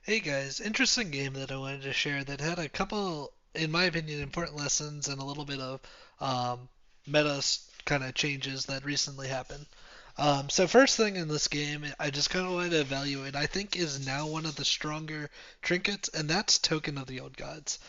Hey guys, interesting game that I wanted to share that had a couple, in my opinion, important lessons and a little bit of meta kind of changes that recently happened. So first thing in this game, I just kind of wanted to evaluate. I think is now one of the stronger trinkets, and that's Token of the Old Gods.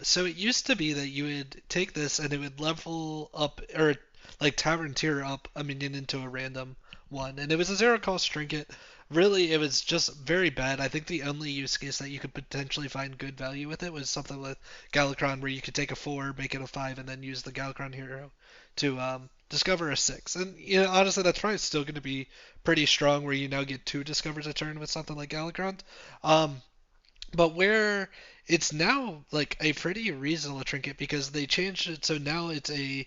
So it used to be that you would take this and it would level up or like tavern tier up a minion into a random one, and it was a zero cost trinket. Really, it was just very bad. I think the only use case that you could potentially find good value with it was something with Galakron, where you could take a 4, make it a 5, and then use the Galakron hero to discover a 6. And honestly, that's probably still going to be pretty strong, where you now get 2 discovers a turn with something like Galakron. Um, but where it's now like a pretty reasonable trinket because they changed it so now it's a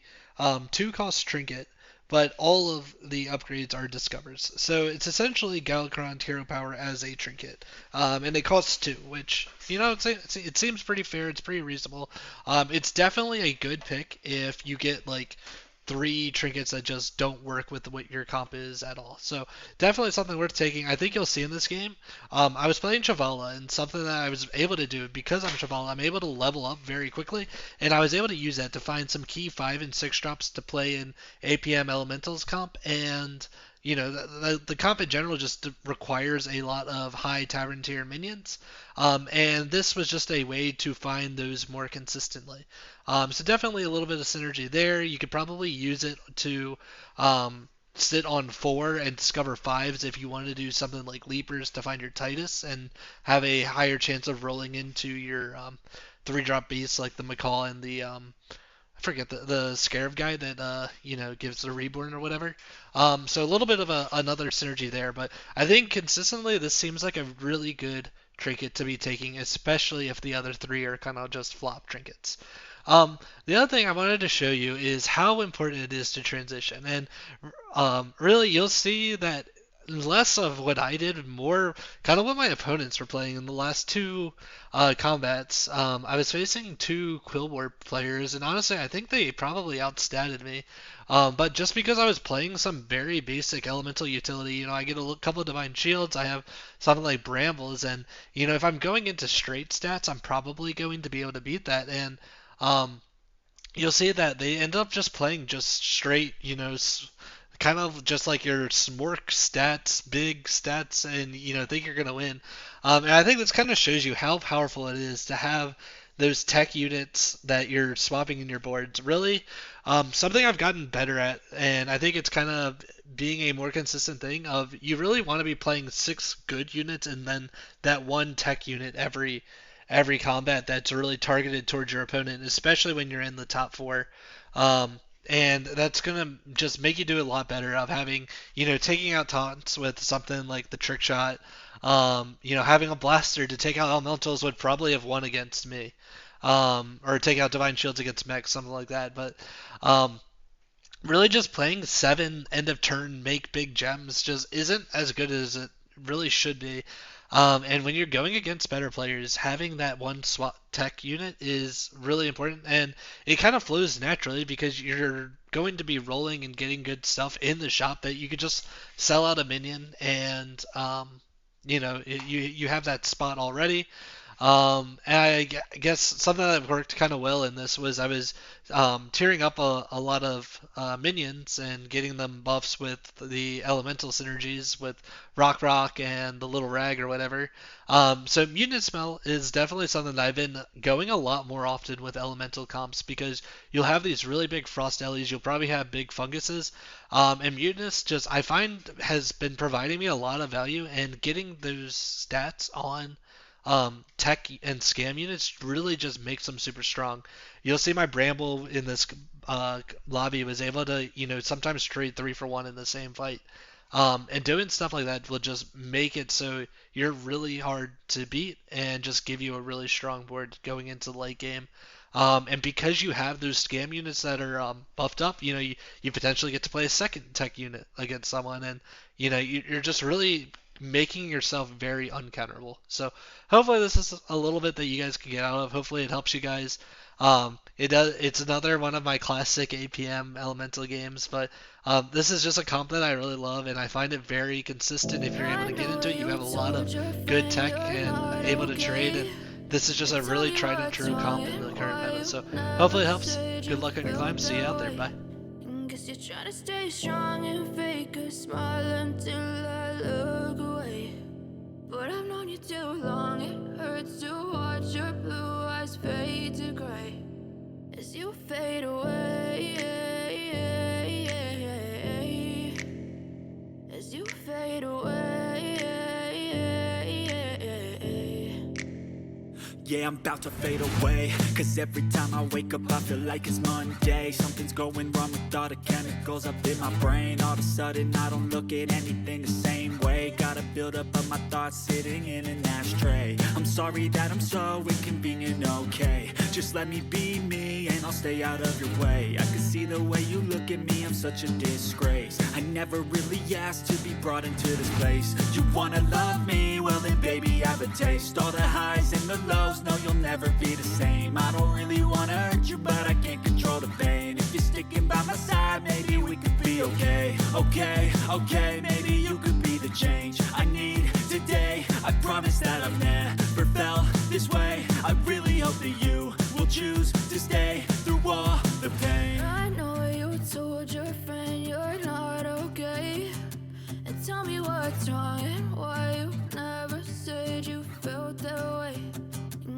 2 cost trinket, but all of the upgrades are discovers. So it's essentially Galakron hero power as a trinket, and it costs 2, which it seems pretty fair. It's pretty reasonable. It's definitely a good pick if you get like 3 trinkets that just don't work with what your comp is at all. So definitely something worth taking. I think you'll see in this game. I was playing Chavala, and something that I was able to do because I'm Chavala, I'm able to level up very quickly, and I was able to use that to find some key 5 and 6 drops to play in APM Elementals comp, and the comp in general just requires a lot of high tavern tier minions, and this was just a way to find those more consistently. So definitely a little bit of synergy there. You could probably use it to sit on 4 and discover 5s if you want to do something like leapers to find your Titus and have a higher chance of rolling into your 3 drop beasts like the Macaw and the I forget the Scarab guy that gives the reborn or whatever. So a little bit of another synergy there, but I think consistently this seems like a really good trinket to be taking, especially if the other 3 are kind of just flop trinkets. The other thing I wanted to show you is how important it is to transition, and really you'll see that less of what I did, more kind of what my opponents were playing in the last 2 combats. I was facing 2 Quillwarp players, and honestly, I think they probably outstatted me. But just because I was playing some very basic elemental utility, I get a couple of divine shields. I have something like brambles, and if I'm going into straight stats, I'm probably going to be able to beat that. And um, you'll see that they end up just playing just straight, kind of just like your smork stats, big stats, and think you're gonna win. And I think this kind of shows you how powerful it is to have those tech units that you're swapping in your boards. Really, something I've gotten better at, and I think it's kind of being a more consistent thing. Of you really want to be playing 6 good units and then that one tech unit every combat that's really targeted towards your opponent, especially when you're in the top 4. And that's gonna just make you do a lot better of having, taking out taunts with something like the trick shot. Having a blaster to take out elementals would probably have won against me, or take out divine shields against mechs, something like that. But um, really, just playing 7 end of turn make big gems just isn't as good as it really should be. And when you're going against better players, having that one SWAT tech unit is really important, and it kind of flows naturally because you're going to be rolling and getting good stuff in the shop that you could just sell out a minion, and you have that spot already. And guess something that worked kind of well in this was I was tearing up a lot of minions and getting them buffs with the elemental synergies with Rock and the little rag or whatever. So Mutant Smell is definitely something that I've been going a lot more often with elemental comps because you'll have these really big frost ellies, you'll probably have big funguses, and Mutinous just I find has been providing me a lot of value and getting those stats on tech and scam units really just makes them super strong. You'll see my Bramble in this lobby was able to, sometimes trade 3 for 1 in the same fight. And doing stuff like that will just make it so you're really hard to beat and just give you a really strong board going into the late game. And because you have those scam units that are buffed up, you potentially get to play a second tech unit against someone, and you're just really making yourself very uncounterable. So hopefully this is a little bit that you guys can get out of. Hopefully it helps you guys. It's another one of my classic APM elemental games, but this is just a comp that I really love, and I find it very consistent. If you're able to get into it, you have a lot of good tech and able to trade, and this is just a really tried and true comp in the current meta. So hopefully it helps. Good luck on your climb. See you out there. Bye. Guess you're trying to stay strong and fake a smile until I look away. But I've known you too long, it hurts to watch your blue eyes fade to gray as you fade away. As you fade away. Yeah, I'm about to fade away, cause every time I wake up I feel like it's Monday. Something's going wrong with all the chemicals up in my brain. All of a sudden I don't look at anything the same way. Gotta build up of my thoughts sitting in an ashtray. I'm sorry that I'm so inconvenient, okay. Just let me be me and I'll stay out of your way. I can see the way you look at me, I'm such a disgrace. I never really asked to be brought into this place. You wanna love me? Well then baby I have a taste. All the highs and the lows, no you'll never be the same. I don't really wanna hurt you but I can't control the pain. If you're sticking by my side maybe we could be okay. Okay, maybe you could be the change I need today. I promise that I've never felt this way. I really hope that you will choose to stay through all the pain. I know you told your friend you're not okay, and tell me what's wrong and why you never said you felt that way.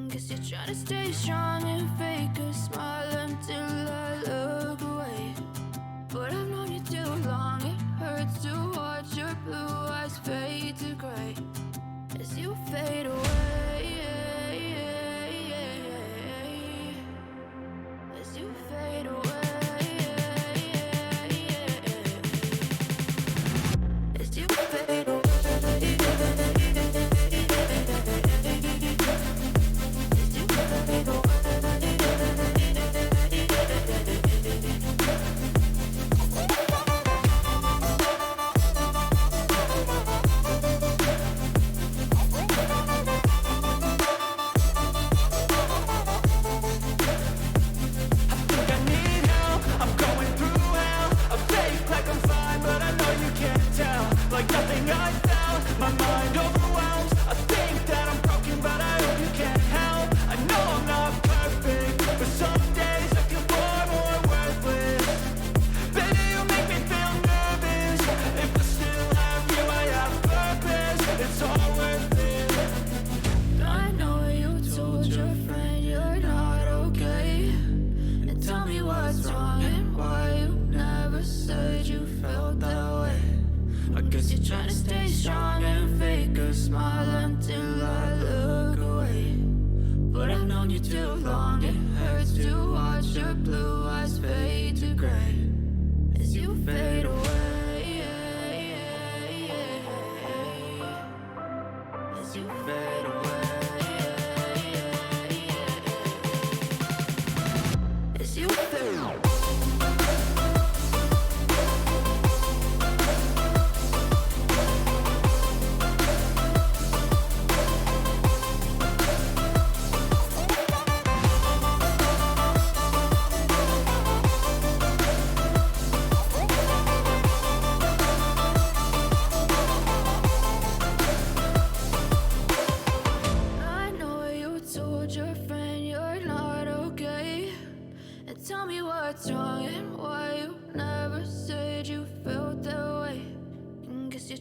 Guess you're trying to stay strong and fake a smile until I look away. But I've known you too long, it hurts to watch your blue eyes fade to gray as you fade away. As you fade away. As you fade away.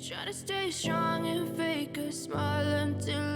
Try to stay strong and fake a smile until